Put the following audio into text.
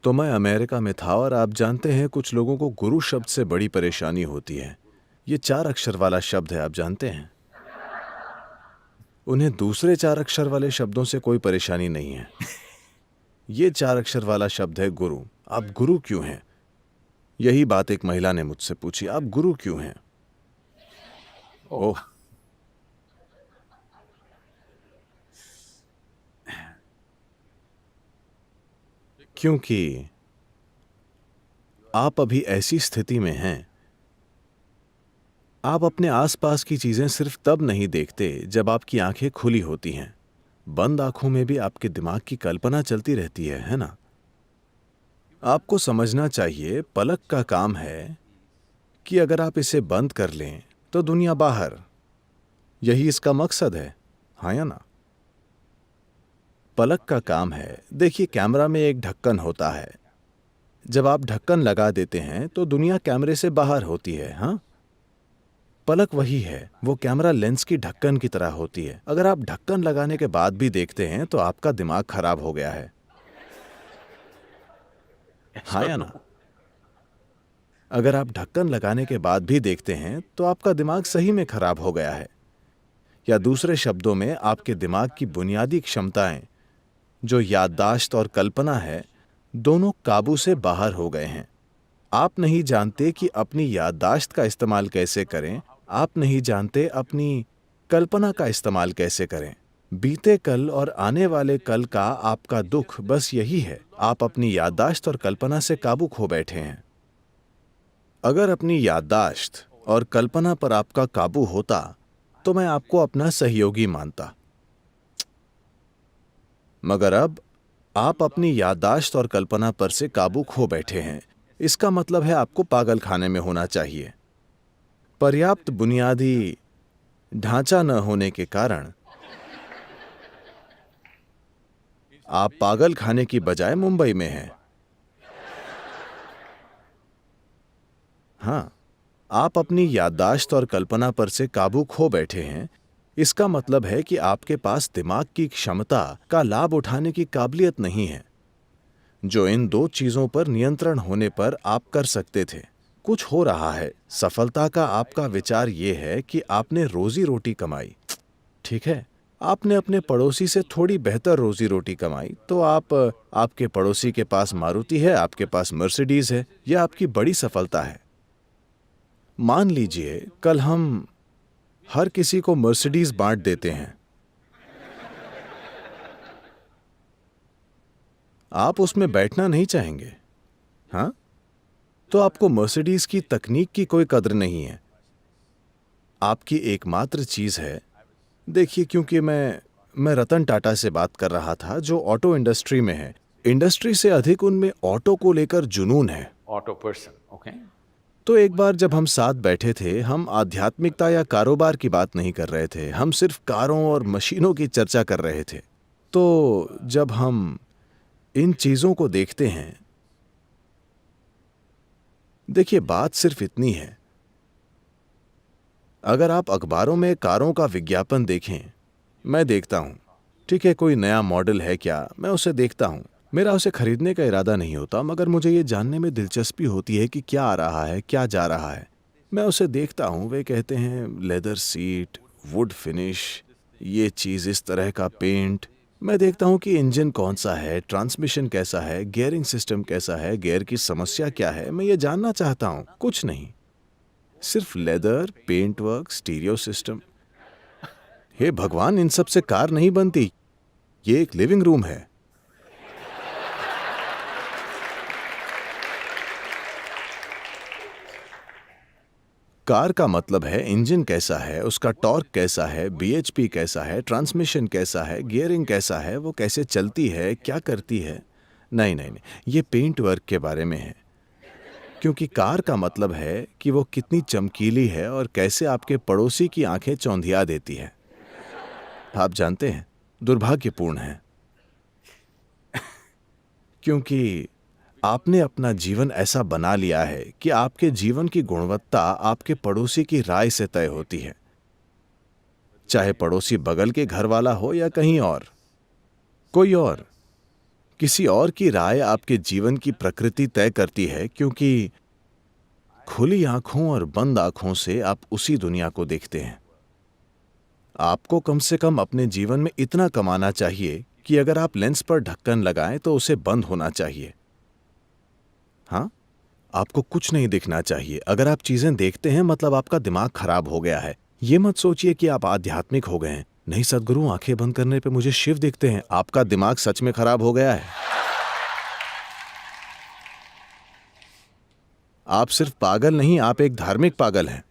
तो मैं अमेरिका में था और आप जानते हैं कुछ लोगों को गुरु शब्द से बड़ी परेशानी होती है। ये 4 अक्षर वाला शब्द है, आप जानते हैं। उन्हें दूसरे 4 अक्षर वाले शब्दों से कोई परेशानी नहीं है। ये 4 अक्षर वाला शब्द है गुरु। आप गुरु क्यों हैं? यही बात एक महिला ने मुझसे पूछी, आप गुरु क्यों हैं? ओह, क्योंकि आप अभी ऐसी स्थिति में हैं, आप अपने आसपास की चीजें सिर्फ तब नहीं देखते जब आपकी आंखें खुली होती हैं। बंद आंखों में भी आपके दिमाग की कल्पना चलती रहती है ना? आपको समझना चाहिए, पलक का काम है कि अगर आप इसे बंद कर लें तो दुनिया बाहर। यही इसका मकसद है, हाँ या ना? पलक का काम है। देखिए, कैमरा में एक ढक्कन होता है। जब आप ढक्कन लगा देते हैं तो दुनिया कैमरे से बाहर होती है, हाँ? पलक वही है, वो कैमरा लेंस की ढक्कन की तरह होती है। अगर आप ढक्कन लगाने के बाद भी देखते हैं तो आपका दिमाग खराब हो गया है, हाँ या ना? अगर आप ढक्कन लगाने के बाद भी देखते हैं तो आपका दिमाग सही में खराब हो गया है। या दूसरे शब्दों में, आपके दिमाग की बुनियादी क्षमताएं, जो याददाश्त और कल्पना है, दोनों काबू से बाहर हो गए हैं। आप नहीं जानते कि अपनी याददाश्त का इस्तेमाल कैसे करें, आप नहीं जानते अपनी कल्पना का इस्तेमाल कैसे करें। बीते कल और आने वाले कल का आपका दुख बस यही है, आप अपनी याददाश्त और कल्पना से काबू खो बैठे हैं। अगर अपनी याददाश्त और कल्पना पर आपका काबू होता तो मैं आपको अपना सहयोगी मानता, मगर अब आप अपनी याददाश्त और कल्पना पर से काबू खो बैठे हैं। इसका मतलब है आपको पागल खाने में होना चाहिए। पर्याप्त बुनियादी ढांचा न होने के कारण आप पागल खाने की बजाय मुंबई में हैं। हाँ, आप अपनी याददाश्त और कल्पना पर से काबू खो बैठे हैं। इसका मतलब है कि आपके पास दिमाग की क्षमता का लाभ उठाने की काबिलियत नहीं है, जो इन दो चीजों पर नियंत्रण होने पर आप कर सकते थे। कुछ हो रहा है। सफलता का आपका विचार यह है कि आपने रोजी रोटी कमाई, ठीक है? आपने अपने पड़ोसी से थोड़ी बेहतर रोजी रोटी कमाई, तो आपके पड़ोसी के पास मारुति है, आपके पास मर्सिडीज है। यह आपकी बड़ी सफलता है। मान लीजिए कल हम हर किसी को मर्सिडीज बांट देते हैं। आप उसमें बैठना नहीं चाहेंगे, हाँ? तो आपको मर्सिडीज की तकनीक की कोई कद्र नहीं है। आपकी एकमात्र चीज है, देखिए, क्योंकि मैं रतन टाटा से बात कर रहा था जो ऑटो इंडस्ट्री में है। इंडस्ट्री से अधिक उनमें ऑटो को लेकर जुनून है। Auto person, okay? तो एक बार जब हम साथ बैठे थे, हम आध्यात्मिकता या कारोबार की बात नहीं कर रहे थे, हम सिर्फ कारों और मशीनों की चर्चा कर रहे थे। तो जब हम इन चीजों को देखते हैं, देखिए, बात सिर्फ इतनी है, अगर आप अखबारों में कारों का विज्ञापन देखें, मैं देखता हूं, ठीक है, कोई नया मॉडल है क्या, मैं उसे देखता हूं। मेरा उसे खरीदने का इरादा नहीं होता, मगर मुझे ये जानने में दिलचस्पी होती है कि क्या आ रहा है, क्या जा रहा है। मैं उसे देखता हूं। वे कहते हैं लेदर सीट, वुड फिनिश, ये चीज, इस तरह का पेंट। मैं देखता हूं कि इंजन कौन सा है, ट्रांसमिशन कैसा है, गियरिंग सिस्टम कैसा है, गियर की समस्या क्या है। मैं ये जानना चाहता हूं, कुछ नहीं, सिर्फ leather, paint work, stereo system. हे भगवान, इन सब से कार नहीं बनती। ये एक लिविंग रूम है। कार का मतलब है इंजन कैसा है, उसका टॉर्क कैसा है, बीएचपी कैसा है, ट्रांसमिशन कैसा है, गियरिंग कैसा है, वो कैसे चलती है, क्या करती है। नहीं नहीं नहीं, ये पेंट वर्क के बारे में है। क्योंकि कार का मतलब है कि वो कितनी चमकीली है और कैसे आपके पड़ोसी की आंखें चौंधिया देती है। आप जानते हैं, दुर्भाग्यपूर्ण है, क्योंकि आपने अपना जीवन ऐसा बना लिया है कि आपके जीवन की गुणवत्ता आपके पड़ोसी की राय से तय होती है, चाहे पड़ोसी बगल के घर वाला हो या कहीं और, कोई और। किसी और की राय आपके जीवन की प्रकृति तय करती है, क्योंकि खुली आंखों और बंद आंखों से आप उसी दुनिया को देखते हैं। आपको कम से कम अपने जीवन में इतना कमाना चाहिए कि अगर आप लेंस पर ढक्कन लगाएं तो उसे बंद होना चाहिए। हाँ, आपको कुछ नहीं दिखना चाहिए। अगर आप चीजें देखते हैं मतलब आपका दिमाग खराब हो गया है। ये मत सोचिए कि आप आध्यात्मिक हो गए हैं। नहीं सदगुरु, आंखें बंद करने पे मुझे शिव दिखते हैं। आपका दिमाग सच में खराब हो गया है। आप सिर्फ पागल नहीं, आप एक धार्मिक पागल हैं।